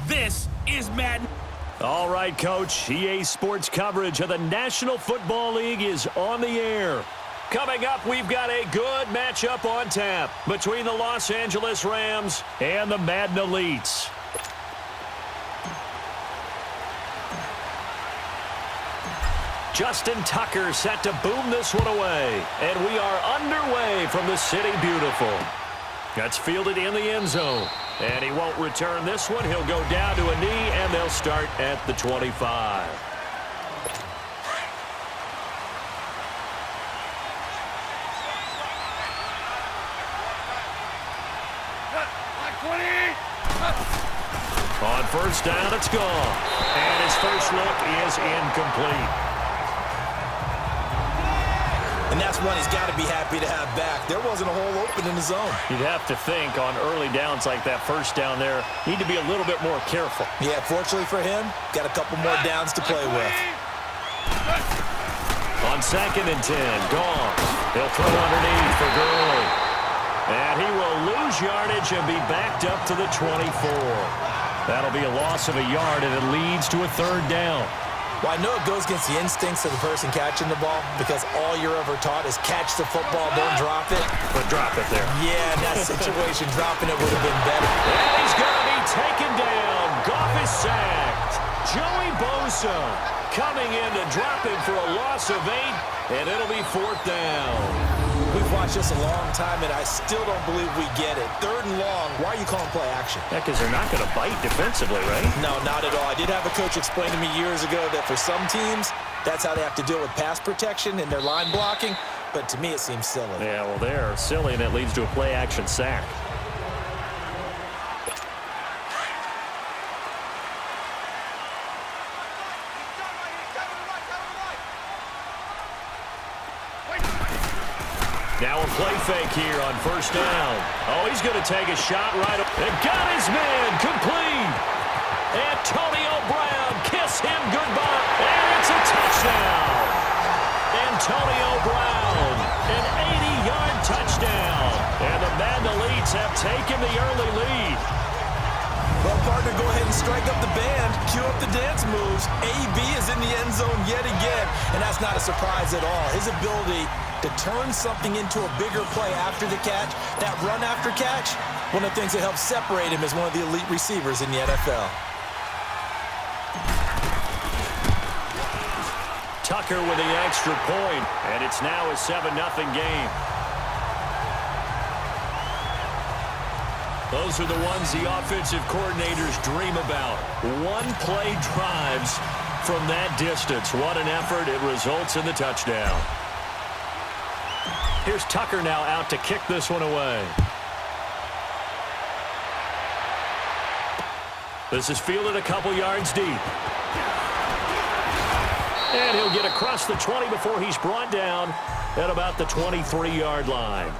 This is Madden. All right, Coach. EA Sports coverage of the National Football League is on the air. Coming up, we've got a good matchup on tap between the Los Angeles Rams and the Madden Elites. Justin Tucker set to boom this one away. And we are underway from the City Beautiful. That's fielded in the end zone. And he won't return this one. He'll go down to a knee, and they'll start at the 25. On first down, it's gone. And his first look is incomplete. And that's one he's got to be happy to have back. There wasn't a hole open in the zone. You'd have to think on early downs like that first down there, need to be a little bit more careful. Yeah, fortunately for him, got a couple more downs to play with. On 2nd and 10, gone. He'll throw underneath for Gurley. And he will lose yardage and be backed up to the 24. That'll be a loss of a yard, and it leads to a 3rd down. Well, I know it goes against the instincts of the person catching the ball because all you're ever taught is catch the football, don't drop it. But drop it there. Yeah, in that situation, dropping it would have been better. And he's going to be taken down. Goff is sacked. Joey Bosa coming in to drop him for a loss of 8, and it'll be 4th down. We've watched this a long time, and I still don't believe we get it. 3rd and long, why are you calling play action? Yeah, because they're not going to bite defensively, right? No, not at all. I did have a coach explain to me years ago that for some teams, that's how they have to deal with pass protection and their line blocking. But to me, it seems silly. Yeah, well, they're silly, and it leads to a play action sack. Now a play fake here on first down. Oh, he's going to take a shot right up. And got his man complete. Antonio Brown, kiss him goodbye. And it's a touchdown. Antonio Brown, an 80-yard touchdown. And the Madden Elites have taken the early lead. Well, partner, go ahead and strike up the band. Cue up the dance moves. AB is in the end zone yet again. And that's not a surprise at all. His ability to turn something into a bigger play after the catch, that run after catch, one of the things that helps separate him as one of the elite receivers in the NFL. Tucker with the extra point, and it's now a 7-0 game. Those are the ones the offensive coordinators dream about. One-play drives from that distance. What an effort. It results in the touchdown. Here's Tucker now out to kick this one away. This is fielded a couple yards deep. And he'll get across the 20 before he's brought down at about the 23-yard line.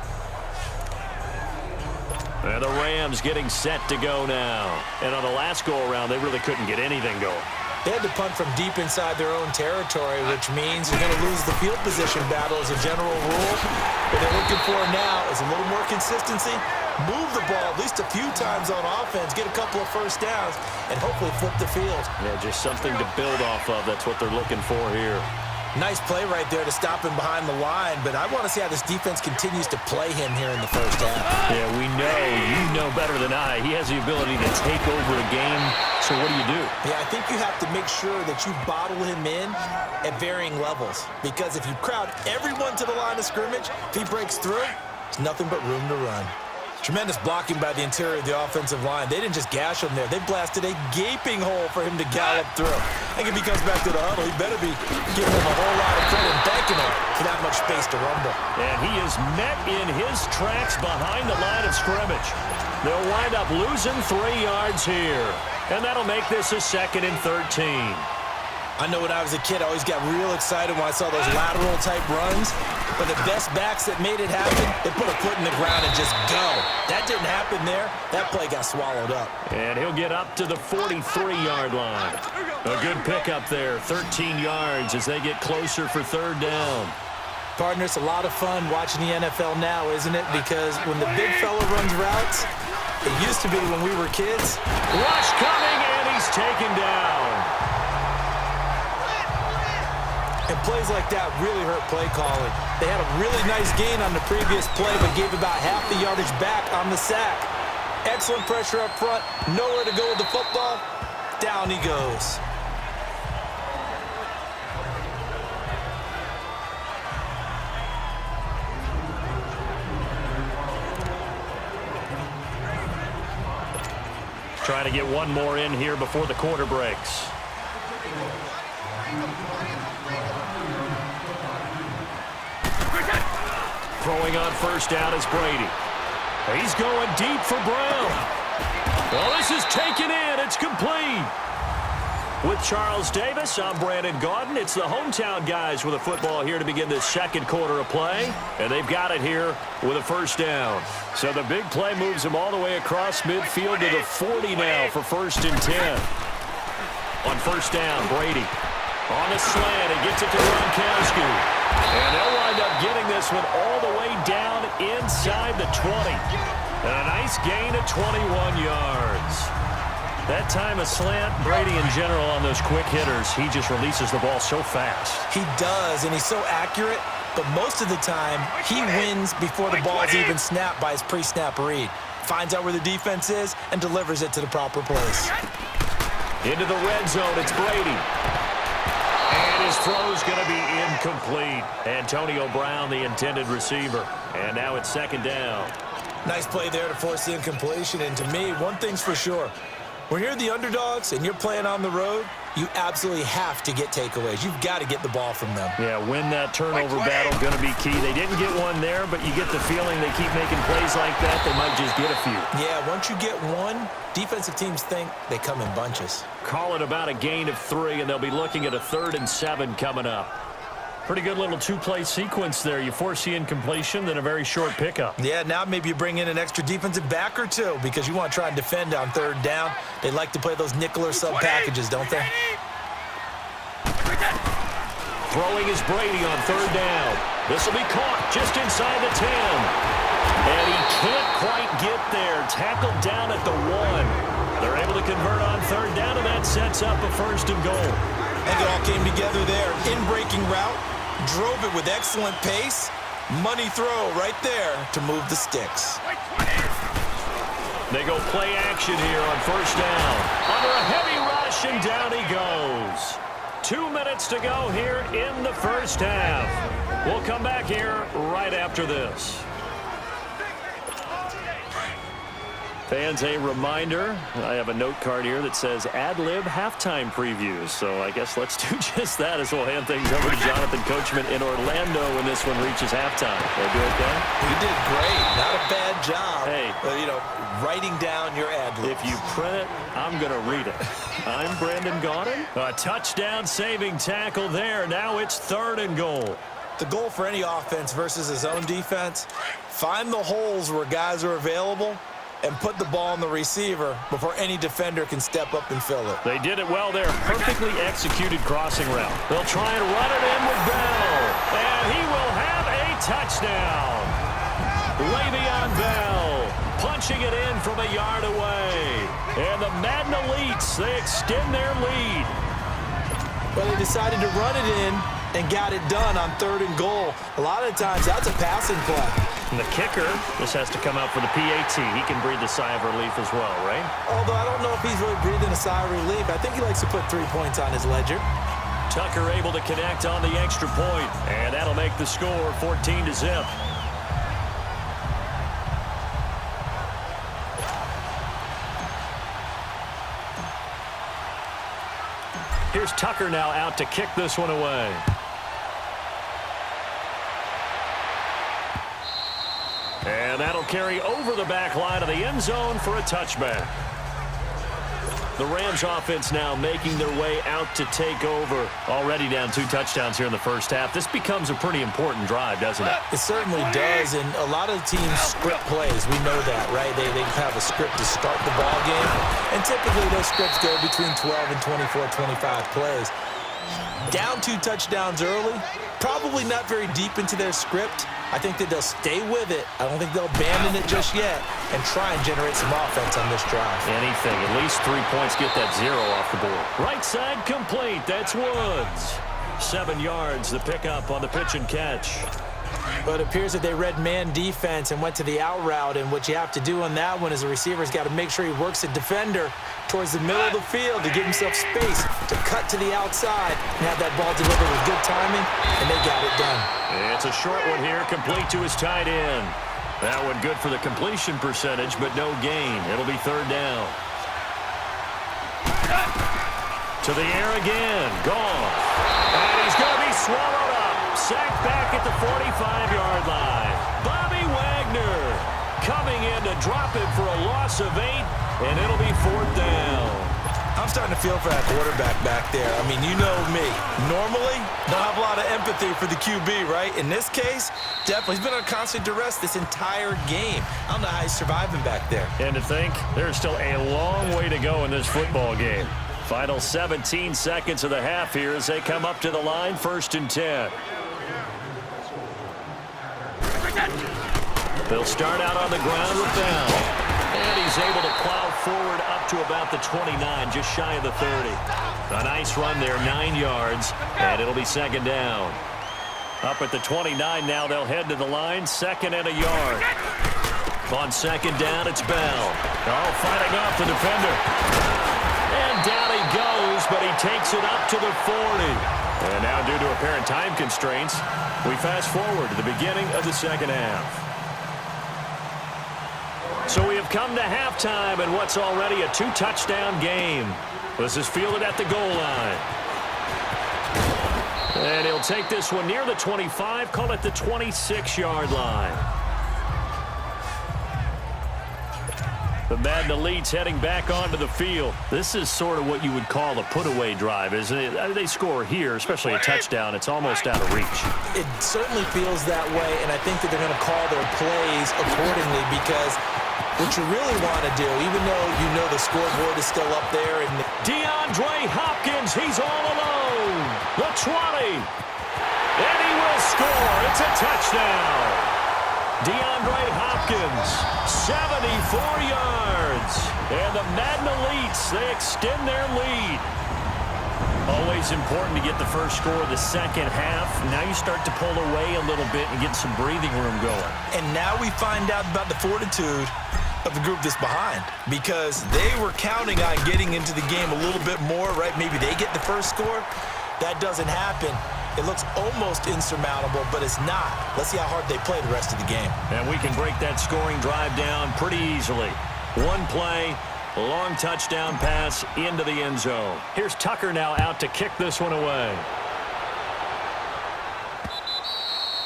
And the Rams getting set to go now. And on the last go-around, they really couldn't get anything going. They had to punt from deep inside their own territory, which means you're going to lose the field position battle as a general rule. What they're looking for now is a little more consistency, move the ball at least a few times on offense, get a couple of first downs, and hopefully flip the field. Yeah, just something to build off of. That's what they're looking for here. Nice play right there to stop him behind the line, but I want to see how this defense continues to play him here in the first half. Yeah, we know, you know better than I, he has the ability to take over a game, so what do? Yeah, I think you have to make sure that you bottle him in at varying levels, because if you crowd everyone to the line of scrimmage, if he breaks through, it's nothing but room to run. Tremendous blocking by the interior of the offensive line. They didn't just gash him there. They blasted a gaping hole for him to gallop through. I think if he comes back to the huddle, he better be giving him a whole lot of credit and thanking him for that much space to rumble. And he is met in his tracks behind the line of scrimmage. They'll wind up losing 3 yards here. And that'll make this a 2nd and 13. I know when I was a kid, I always got real excited when I saw those lateral-type runs. But the best backs that made it happen, they put a foot in the ground and just go. That didn't happen there. That play got swallowed up. And he'll get up to the 43-yard line. A good pickup there, 13 yards as they get closer for 3rd down. Partner, it's a lot of fun watching the NFL now, isn't it? Because when the big fella runs routes, it used to be when we were kids. Rush coming, and taken down. And plays like that really hurt play calling. They had a really nice gain on the previous play, but gave about half the yardage back on the sack. Excellent pressure up front. Nowhere to go with the football. Down he goes. Trying to get one more in here before the quarter breaks. Throwing on first down is Brady. He's going deep for Brown. Well, this is taken in. It's complete. With Charles Davis, I'm Brandon Gaudin. It's the hometown guys with a football here to begin this second quarter of play. And they've got it here with a first down. So the big play moves them all the way across midfield to the 40 now for 1st and 10. On first down, Brady. On the slant, he gets it to Gronkowski. And they'll wind up getting this one all the way down inside the 20. And a nice gain of 21 yards. That time a slant, Brady in general on those quick hitters, he just releases the ball so fast. He does, and he's so accurate, but most of the time he wins before the ball's even snapped by his pre-snap read. Finds out where the defense is and delivers it to the proper place. Into the red zone, it's Brady. And his throw's going to be incomplete. Antonio Brown, the intended receiver. And now it's 2nd down. Nice play there to force the incompletion, and to me, one thing's for sure. When you're the underdogs and you're playing on the road, you absolutely have to get takeaways. You've got to get the ball from them. Yeah, win that turnover battle, going to be key. They didn't get one there, but you get the feeling they keep making plays like that, they might just get a few. Yeah, once you get one, defensive teams think they come in bunches. Call it about a gain of 3, and they'll be looking at a 3rd and 7 coming up. Pretty good little two-play sequence there. You force the incompletion, then a very short pickup. Yeah, now maybe you bring in an extra defensive back or two because you want to try and defend on 3rd down. They like to play those nickel or sub packages, don't they? Throwing is Brady on 3rd down. This will be caught just inside the 10. And he can't quite get there. Tackled down at the 1. They're able to convert on 3rd down, and that sets up a 1st and goal. I think it all came together there. In-breaking route. Drove it with excellent pace. Money throw right there to move the sticks. They go play action here on 1st down. Under a heavy rush, and down he goes. 2 minutes to go here in the 1st half. We'll come back here right after this. Fans, a reminder, I have a note card here that says ad-lib halftime previews. So I guess let's do just that as we'll hand things over to Jonathan Coachman in Orlando when this one reaches halftime. Will I do okay? You did great. Not a bad job. Hey. Writing down your ad-libs. If you print it, I'm going to read it. I'm Brandon Gaudin. A touchdown-saving tackle there. Now it's 3rd and goal. The goal for any offense versus his own defense, find the holes where guys are available and put the ball on the receiver before any defender can step up and fill it. They did it well there. Perfectly executed crossing route. They'll try and run it in with Bell. And he will have a touchdown. Le'Veon Bell punching it in from a yard away. And the Madden Elites, they extend their lead. Well, they decided to run it in and got it done on 3rd and goal. A lot of times, that's a passing play. And the kicker, this has to come out for the PAT. He can breathe a sigh of relief as well, right? Although I don't know if he's really breathing a sigh of relief. I think he likes to put 3 points on his ledger. Tucker able to connect on the extra point, and that'll make the score 14-0. Here's Tucker now out to kick this one away. And that'll carry over the back line of the end zone for a touchback. The Rams offense now making their way out to take over. Already down 2 touchdowns here in the 1st half. This becomes a pretty important drive, doesn't it? It certainly does, and a lot of teams script plays. We know that, right? They have a script to start the ball game, and typically those scripts go between 12 and 24, 25 plays. Down 2 touchdowns early, probably not very deep into their script, I think that they'll stay with it. I don't think they'll abandon it just yet and try and generate some offense on this drive. Anything. At least 3 points, get that 0 off the board. Right side complete. That's Woods. 7 yards, the pickup on the pitch and catch. But it appears that they read man defense and went to the out route, and what you have to do on that one is the receiver's got to make sure he works the defender towards the middle of the field to give himself space to cut to the outside and have that ball delivered with good timing, and they got it done. It's a short one here, complete to his tight end. That one good for the completion percentage, but no gain. It'll be 3rd down. To the air again. Gone. And he's going to be swallowed up. Sacked back at the 45-yard line. Bobby Wagner coming in to drop him for a loss of 8, and it'll be 4th down. I'm starting to feel for that quarterback back there. I mean, you know me. Normally, don't have a lot of empathy for the QB, right? In this case, definitely. He's been on constant duress this entire game. I don't know how he's surviving back there. And to think, there's still a long way to go in this football game. Final 17 seconds of the half here as they come up to the line, 1st and 10. They'll start out on the ground with Bell. And he's able to plow forward up to about the 29, just shy of the 30. A nice run there, 9 yards, and it'll be 2nd down. Up at the 29 now, they'll head to the line, 2nd and a yard. On 2nd down, it's Bell. Oh, fighting off the defender. And down he goes, but he takes it up to the 40. And now, due to apparent time constraints, we fast forward to the beginning of the 2nd half. So we have come to halftime in what's already a 2-touchdown game. This is fielded at the goal line. And he'll take this one near the 25, call it the 26-yard line. The Madden Elites heading back onto the field. This is sort of what you would call a put-away drive, isn't it? They score here, especially a touchdown. It's almost out of reach. It certainly feels that way, and I think that they're going to call their plays accordingly because what you really want to do, even though you know the scoreboard is still up there. And DeAndre Hopkins, he's all alone. The 20. And he will score. It's a touchdown. DeAndre Hopkins, 74 yards. And the Madden Elites, they extend their lead. Always important to get the first score of the 2nd half. Now you start to pull away a little bit and get some breathing room going. And now we find out about the fortitude of the group that's behind, because they were counting on getting into the game a little bit more, right? Maybe they get the first score. That doesn't happen. It looks almost insurmountable, but it's not. Let's see how hard they play the rest of the game. And we can break that scoring drive down pretty easily. One play, a long touchdown pass into the end zone. Here's Tucker now out to kick this one away.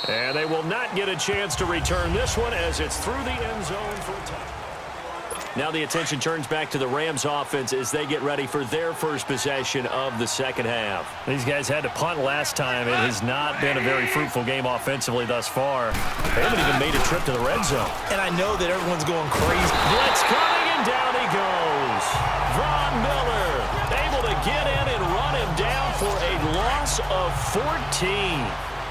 And they will not get a chance to return this one as it's through the end zone for a touchdown. Now the attention turns back to the Rams offense as they get ready for their first possession of the 2nd half. These guys had to punt last time. It has not been a very fruitful game offensively thus far. They haven't even made a trip to the red zone. And I know that everyone's going crazy. Blitz coming, and down he goes. Von Miller able to get in and run him down for a loss of 14.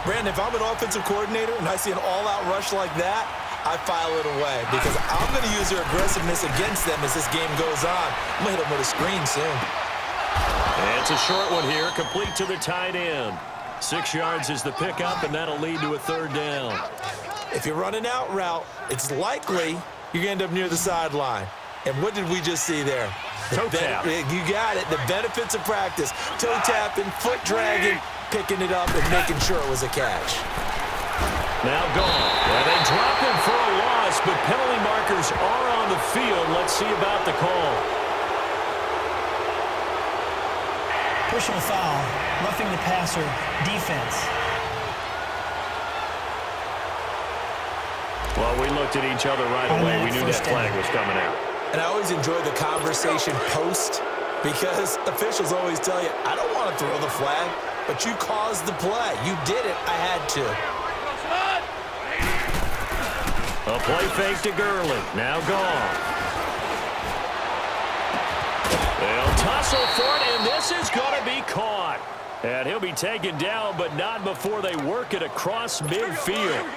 Brandon, if I'm an offensive coordinator and I see an all-out rush like that, I file it away because I'm going to use their aggressiveness against them as this game goes on. I'm going to hit them with a screen soon. And it's a short one here, complete to the tight end. 6 yards is the pickup, and that'll lead to a 3rd down. If you're running out route, it's likely you're going to end up near the sideline. And what did we just see there? Toe tap. You got it. The benefits of practice. Toe tapping, foot dragging, picking it up, and making sure it was a catch. Now gone. And they drop him for a loss, but penalty markers are on the field. Let's see about the call. Personal foul, roughing the passer, defense. Well, we looked at each other right away. We knew that flag was coming out. And I always enjoy the conversation post because officials always tell you, I don't want to throw the flag, but you caused the play. You did it. I had to. A play fake to Gurley. Now gone. They'll tussle for it, and this is going to be caught. And he'll be taken down, but not before they work it across midfield.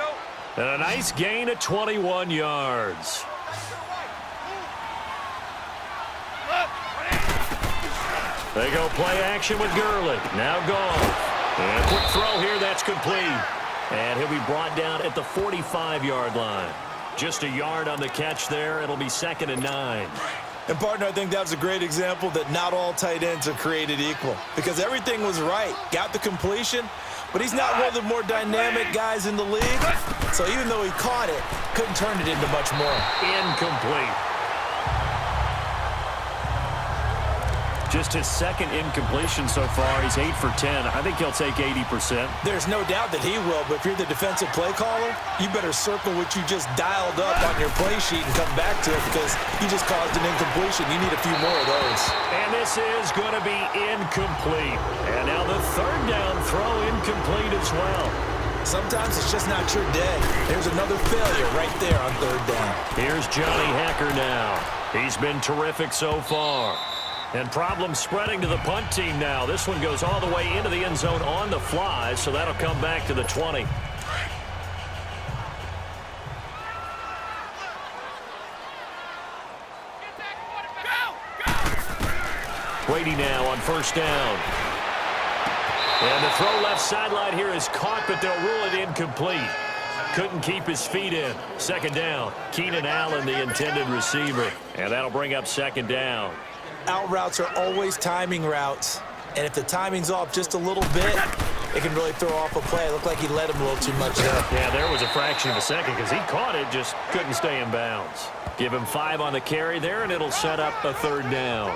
And a nice gain of 21 yards. They go play action with Gurley. Now gone. And a quick throw here. That's complete. And he'll be brought down at the 45-yard line. Just a yard on the catch there. It'll be 2nd and 9. And, partner, I think that was a great example that not all tight ends are created equal because everything was right. Got the completion, but he's not one of the more dynamic guys in the league. So even though he caught it, couldn't turn it into much more. Incomplete. Just his 2nd incompletion so far. He's 8 for 10. I think he'll take 80%. There's no doubt that he will, but if you're the defensive play caller, you better circle what you just dialed up on your play sheet and come back to it because you just caused an incompletion. You need a few more of those. And this is going to be incomplete. And now the 3rd down throw incomplete as well. Sometimes it's just not your day. There's another failure right there on 3rd down. Here's Johnny Hacker now. He's been terrific so far. And problems spreading to the punt team now. This one goes all the way into the end zone on the fly, so that'll come back to the 20. Brady now on 1st down. And the throw left sideline here is caught, but they'll rule it incomplete. Couldn't keep his feet in. 2nd down. Keenan Allen, the intended receiver. And that'll bring up 2nd down. Out routes are always timing routes, and if the timing's off just a little bit, it can really throw off a play. It looked like he let him a little too much there. Yeah, there was a fraction of a second because he caught it, just couldn't stay in bounds. Give him 5 on the carry there, and it'll set up a 3rd down.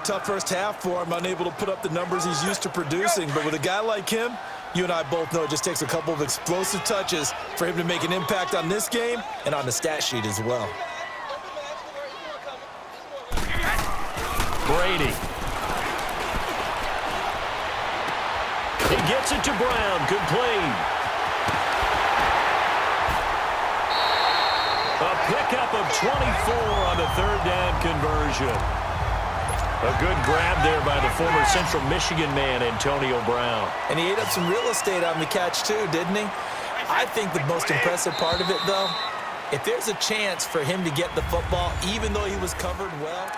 Tough first half for him, unable to put up the numbers he's used to producing, but with a guy like him, you and I both know it just takes a couple of explosive touches for him to make an impact on this game and on the stat sheet as well. Brady. He gets it to Brown. Complete. A pickup of 24 on the 3rd down conversion. A good grab there by the former Central Michigan man, Antonio Brown. And he ate up some real estate on the catch too, didn't he? I think the most impressive part of it, though, if there's a chance for him to get the football, even though he was covered well.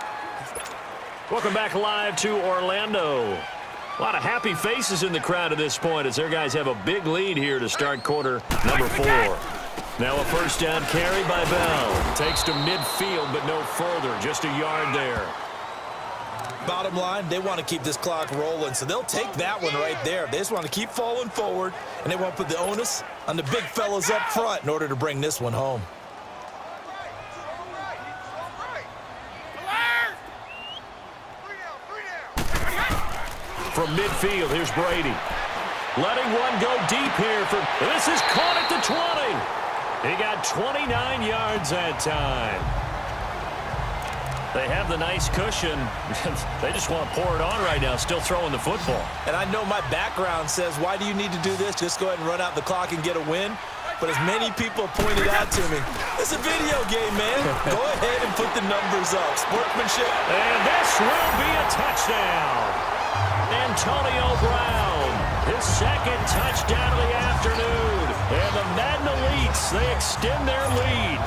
Welcome back live to Orlando. A lot of happy faces in the crowd at this point as their guys have a big lead here to start quarter number 4. Now a 1st down carry by Bell. Takes to midfield, but no further. Just a yard there. Bottom line, they want to keep this clock rolling, so they'll take that one right there. They just want to keep falling forward, and they want to put the onus on the big fellas up front in order to bring this one home. From midfield, here's Brady. Letting one go deep here. This is caught at the 20. He got 29 yards that time. They have the nice cushion. They just want to pour it on right now, still throwing the football. And I know my background says, why do you need to do this? Just go ahead and run out the clock and get a win. But as many people pointed out to me, it's a video game, man. Go ahead and put the numbers up. Sportsmanship. And this will be a touchdown. Antonio Brown, his 2nd touchdown of the afternoon. And the Madden Elites, they extend their lead.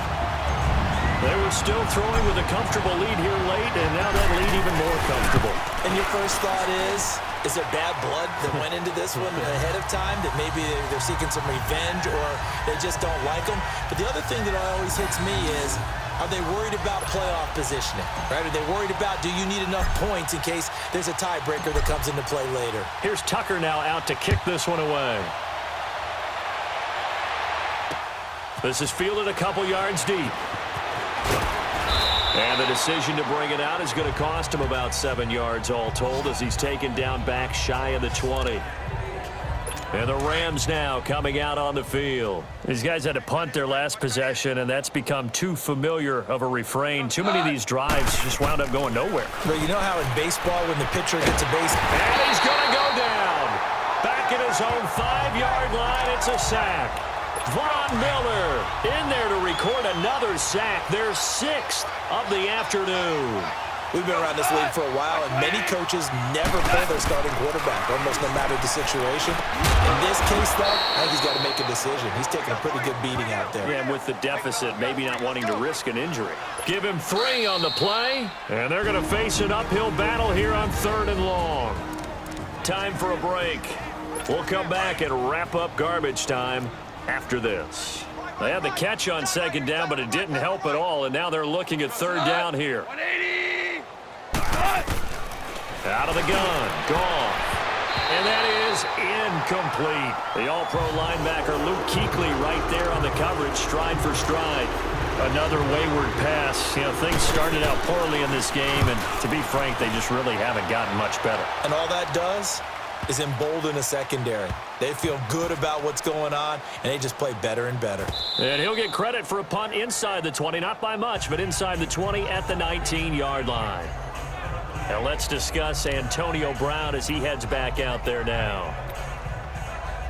They were still throwing with a comfortable lead here late, and now that lead even more comfortable. And your first thought is there bad blood that went into this one ahead of time, that maybe they're seeking some revenge or they just don't like them? But the other thing that always hits me is, are they worried about playoff positioning? Right? Are they worried about, do you need enough points in case there's a tiebreaker that comes into play later? Here's Tucker now out to kick this one away. This is fielded a couple yards deep. And the decision to bring it out is going to cost him about 7 yards all told as he's taken down back shy of the 20. And the Rams now coming out on the field. These guys had to punt their last possession, and that's become too familiar of a refrain. Too many of these drives just wound up going nowhere. But you know how in baseball when the pitcher gets a base... And he's going to go down. Back at his own 5-yard line, it's a sack. Von Miller in there to record another sack. Their 6th of the afternoon. We've been around this league for a while, and many coaches never play their starting quarterback, almost no matter the situation. In this case, though, I think he's got to make a decision. He's taking a pretty good beating out there. Yeah, and with the deficit, maybe not wanting to risk an injury. Give him 3 on the play, and they're going to face an uphill battle here on 3rd and long. Time for a break. We'll come back and wrap up garbage time after this. They had the catch on 2nd down, but it didn't help at all, and now they're looking at 3rd down here. Out of the gun, gone. And that is incomplete. The all-pro linebacker Luke Kuechly right there on the coverage, stride for stride. Another wayward pass. You know, things started out poorly in this game, and to be frank, they just really haven't gotten much better. And all that does is embolden a secondary. They feel good about what's going on, and they just play better and better. And he'll get credit for a punt inside the 20, not by much, but inside the 20 at the 19-yard line. Now let's discuss Antonio Brown as he heads back out there now.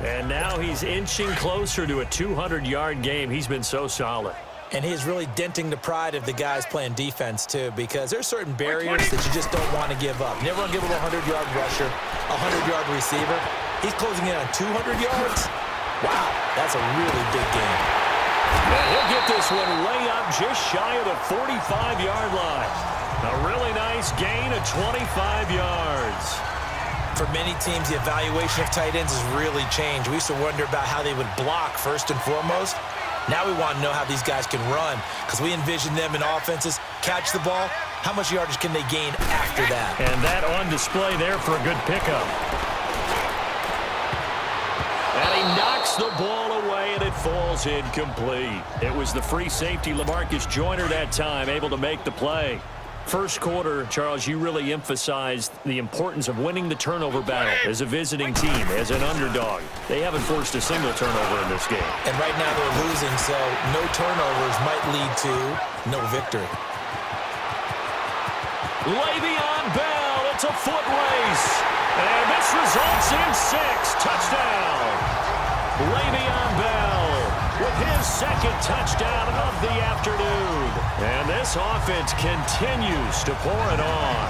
And now he's inching closer to a 200-yard game. He's been so solid. And he's really denting the pride of the guys playing defense, too, because there's certain barriers that you just don't want to give up. Never want to give up a 100-yard rusher, a 100-yard receiver. He's closing in on 200 yards. Wow, that's a really big game. And he'll get this one way up just shy of the 45-yard line. A really nice gain of 25 yards. For many teams, the evaluation of tight ends has really changed. We used to wonder about how they would block first and foremost. Now we want to know how these guys can run, because we envision them in offenses catch the ball. How much yardage can they gain after that? And that on display there for a good pickup. And he knocks the ball away, and it falls incomplete. It was the free safety, LaMarcus Joyner, that time, able to make the play. First quarter, Charles, you really emphasized the importance of winning the turnover battle as a visiting team, as an underdog. They haven't forced a single turnover in this game. And right now they're losing, so no turnovers might lead to no victory. Le'Veon Bell, it's a foot race. And this results in 6. Touchdown. Le'Veon Bell with his 2nd touchdown of the afternoon. And this offense continues to pour it on.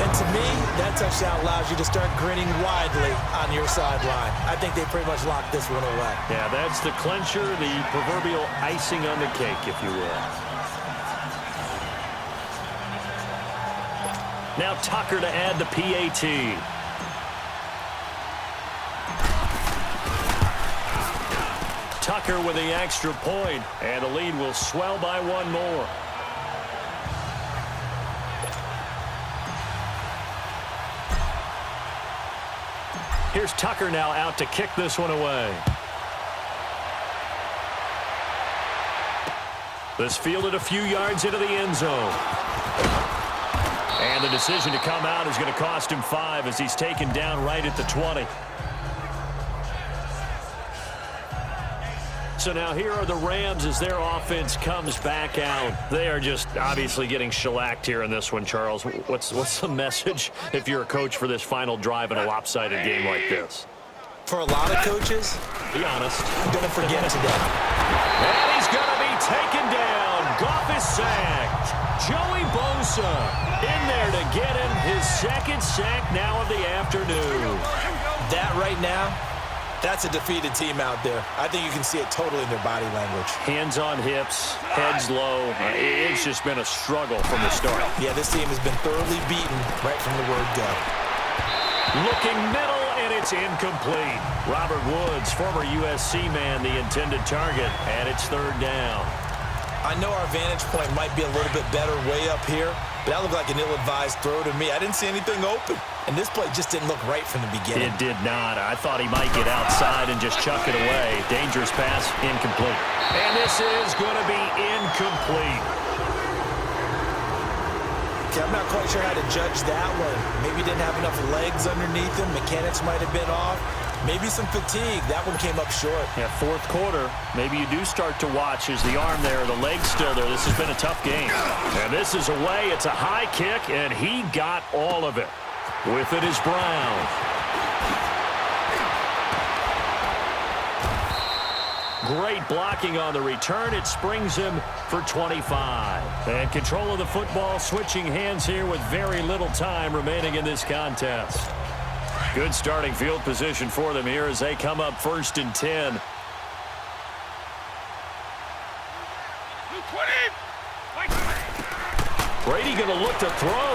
And to me, that touchdown allows you to start grinning widely on your sideline. I think they pretty much locked this one away. Yeah, that's the clincher, the proverbial icing on the cake, if you will. Now Tucker to add the PAT. Tucker with the extra point, and the lead will swell by 1 more. Here's Tucker now out to kick this one away. This fielded a few yards into the end zone. And the decision to come out is going to cost him 5 as he's taken down right at the 20. So now here are the Rams as their offense comes back out. They are just obviously getting shellacked here in this one, Charles. What's the message if you're a coach for this final drive in a lopsided game like this? For a lot of coaches, be honest, I'm going to forget today. And he's going to be taken down. Goff is sacked. Joey Bosa in there to get him his 2nd sack now of the afternoon. That right now, that's a defeated team out there. I think you can see it totally in their body language. Hands on hips, heads low. It's just been a struggle from the start. Yeah, this team has been thoroughly beaten right from the word go. Looking middle, and it's incomplete. Robert Woods, former USC man, the intended target, and it's 3rd down. I know our vantage point might be a little bit better way up here, but that looked like an ill-advised throw to me. I didn't see anything open, and this play just didn't look right from the beginning. It did not. I thought he might get outside and just chuck it away. Dangerous pass, incomplete. And this is going to be incomplete. Okay, I'm not quite sure how to judge that one. Maybe didn't have enough legs underneath him. Mechanics might have been off. Maybe some fatigue. That one came up short. Yeah, 4th quarter. Maybe you do start to watch as the arm there, the leg's still there. This has been a tough game. And this is away. It's a high kick, and he got all of it. With it is Brown. Great blocking on the return. It springs him for 25. And control of the football switching hands here with very little time remaining in this contest. Good starting field position for them here as they come up 1st and 10. Brady going to look to throw.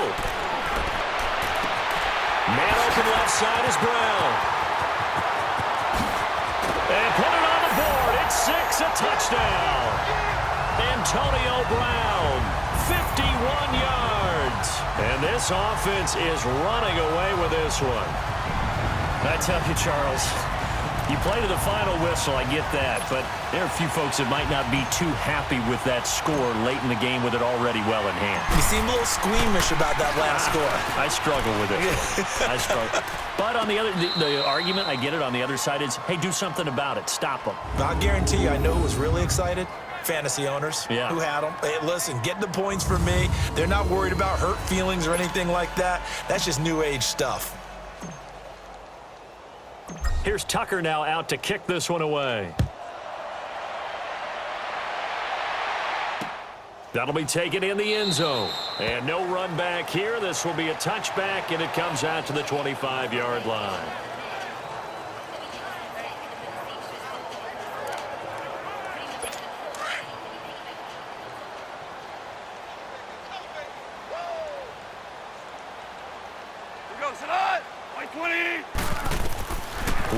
Man open left side is Brown. And put it on the board. It's 6, a touchdown. Antonio Brown, 51 yards. And this offense is running away with this one. I tell you, Charles, you play to the final whistle, I get that, but there are a few folks that might not be too happy with that score late in the game with it already well in hand. You seem a little squeamish about that last score. I struggle with it. I struggle. But on the other, the argument, I get it, on the other side is, hey, do something about it. Stop them. I'll guarantee you, I know who was really excited. Fantasy owners who had them. Hey, listen, get the points for me. They're not worried about hurt feelings or anything like that. That's just new age stuff. Here's Tucker now out to kick this one away. That'll be taken in the end zone. And no run back here. This will be a touchback, and it comes out to the 25-yard line.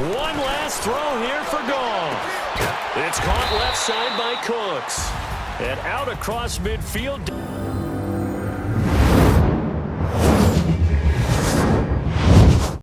One last throw here for Goff. It's caught left side by Cooks. And out across midfield.